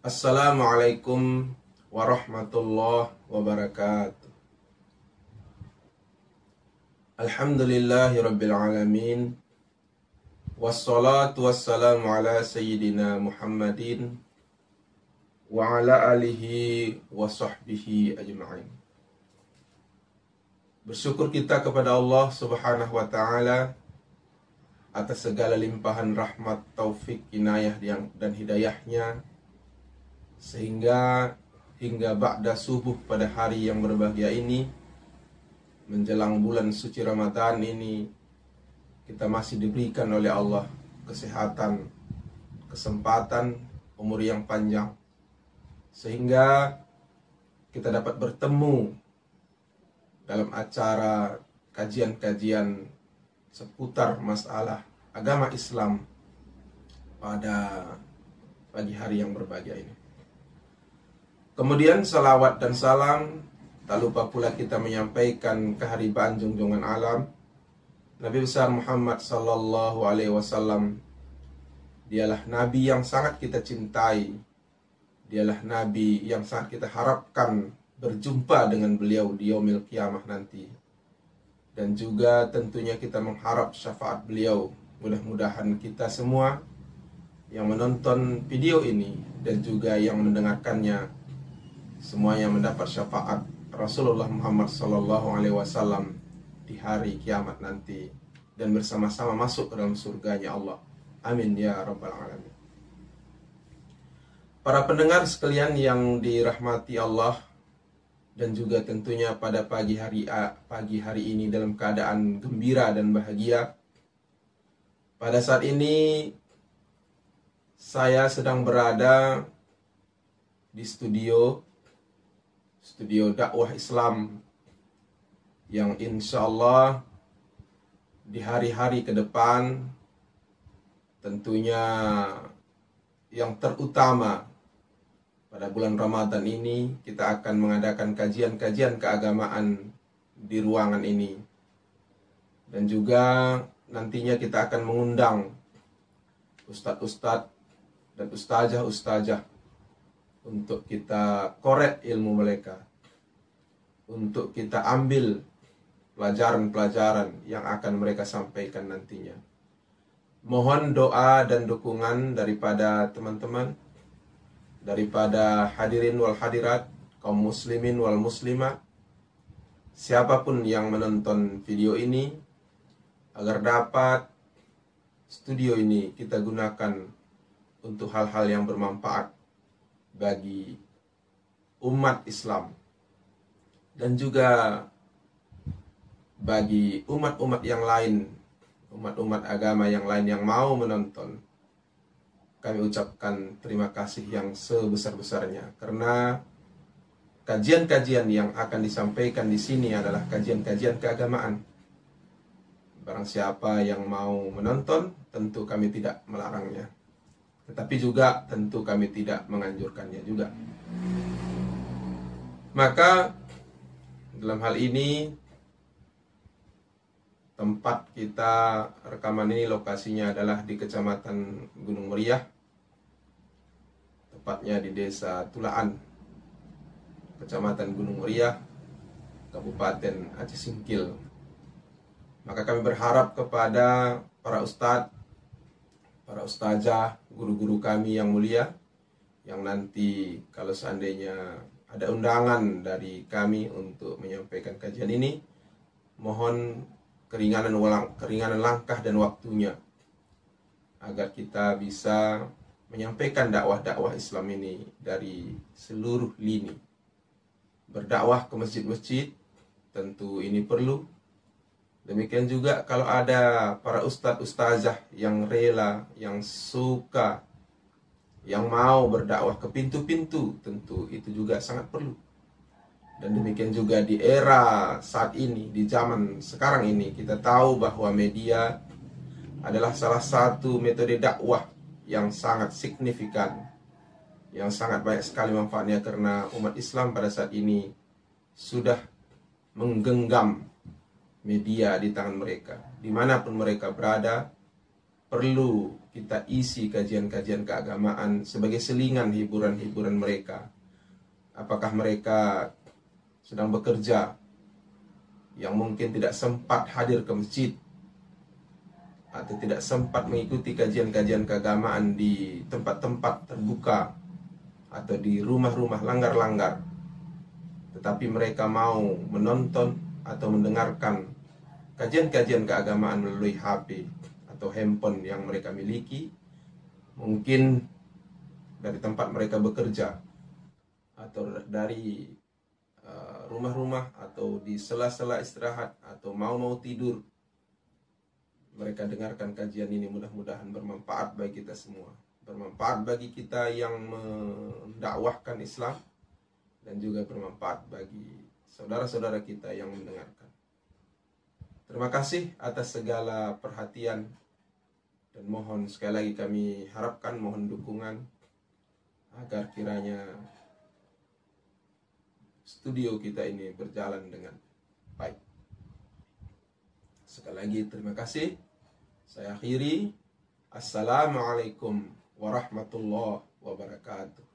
Assalamualaikum warahmatullahi wabarakatuh. Alhamdulillahi rabbil alamin. Wassalatu wassalamu ala sayyidina Muhammadin wa ala alihi wa sahbihi ajma'in. Bersyukur kita kepada Allah subhanahu wa ta'ala atas segala limpahan rahmat, taufik, inayah dan hidayahnya, sehingga hingga ba'da subuh pada hari yang berbahagia ini, menjelang bulan suci Ramadan ini, kita masih diberikan oleh Allah kesehatan, kesempatan, umur yang panjang, sehingga kita dapat bertemu dalam acara kajian-kajian seputar masalah agama Islam pada pagi hari yang berbahagia ini. Kemudian salawat dan salam, tak lupa pula kita menyampaikan keharibaan junjungan alam Nabi besar Muhammad sallallahu alaihi wasallam. Dialah nabi yang sangat kita cintai, dialah nabi yang sangat kita harapkan berjumpa dengan beliau di yaumil qiyamah nanti. Dan juga tentunya kita mengharap syafaat beliau. Mudah-mudahan kita semua yang menonton video ini dan juga yang mendengarkannya, semuanya mendapat syafaat Rasulullah Muhammad SAW di hari kiamat nanti, dan bersama-sama masuk ke dalam surganya Allah. Amin ya rabbal alamin. Para pendengar sekalian yang dirahmati Allah, dan juga tentunya pada pagi hari ini dalam keadaan gembira dan bahagia. Pada saat ini saya sedang berada di studio dakwah Islam yang insya Allah di hari-hari ke depan, tentunya yang terutama pada bulan Ramadan ini, kita akan mengadakan kajian-kajian keagamaan di ruangan ini. Dan juga nantinya kita akan mengundang ustadz-ustadz dan ustazah-ustazah untuk kita korek ilmu mereka, untuk kita ambil pelajaran-pelajaran yang akan mereka sampaikan nantinya. Mohon doa dan dukungan daripada teman-teman, daripada hadirin wal hadirat, kaum muslimin wal muslimat, siapapun yang menonton video ini, agar dapat studio ini kita gunakan untuk hal-hal yang bermanfaat bagi umat Islam, dan juga bagi umat-umat yang lain, umat-umat agama yang lain yang mau menonton. Kami ucapkan terima kasih yang sebesar-besarnya, karena kajian-kajian yang akan disampaikan di sini adalah kajian-kajian keagamaan. Barang siapa yang mau menonton, tentu kami tidak melarangnya, tetapi juga tentu kami tidak menganjurkannya juga. Maka dalam hal ini, tempat kita rekaman ini lokasinya adalah di Kecamatan Gunung Meriah, tepatnya di Desa Tulaan, Kecamatan Gunung Meriah, Kabupaten Aceh Singkil. Maka kami berharap kepada para ustadz, para ustazah, guru-guru kami yang mulia, yang nanti kalau seandainya ada undangan dari kami untuk menyampaikan kajian ini, mohon keringanan langkah dan waktunya, agar kita bisa menyampaikan dakwah-dakwah Islam ini dari seluruh lini. Berdakwah ke masjid-masjid, tentu ini perlu. Demikian juga kalau ada para ustadz ustazah yang rela, yang suka, yang mau berdakwah ke pintu-pintu, tentu itu juga sangat perlu. Dan demikian juga di era saat ini, di zaman sekarang ini, kita tahu bahwa media adalah salah satu metode dakwah yang sangat signifikan, yang sangat banyak sekali manfaatnya, karena umat Islam pada saat ini sudah menggenggam media di tangan mereka. Dimanapun mereka berada, perlu kita isi kajian-kajian keagamaan sebagai selingan hiburan-hiburan mereka. Apakah mereka sedang bekerja yang mungkin tidak sempat hadir ke masjid, atau tidak sempat mengikuti kajian-kajian keagamaan di tempat-tempat terbuka atau di rumah-rumah langgar-langgar, tetapi mereka mau menonton atau mendengarkan kajian-kajian keagamaan melalui HP atau handphone yang mereka miliki, mungkin dari tempat mereka bekerja atau dari rumah-rumah atau di sela-sela istirahat atau mau tidur. Mereka dengarkan kajian ini, mudah-mudahan bermanfaat bagi kita semua, bermanfaat bagi kita yang mendakwahkan Islam, dan juga bermanfaat bagi saudara-saudara kita yang mendengarkan. Terima kasih atas segala perhatian, dan mohon sekali lagi kami harapkan, mohon dukungan agar kiranya studio kita ini berjalan dengan baik. Sekali lagi terima kasih. Saya akhiri. Assalamualaikum warahmatullahi wabarakatuh.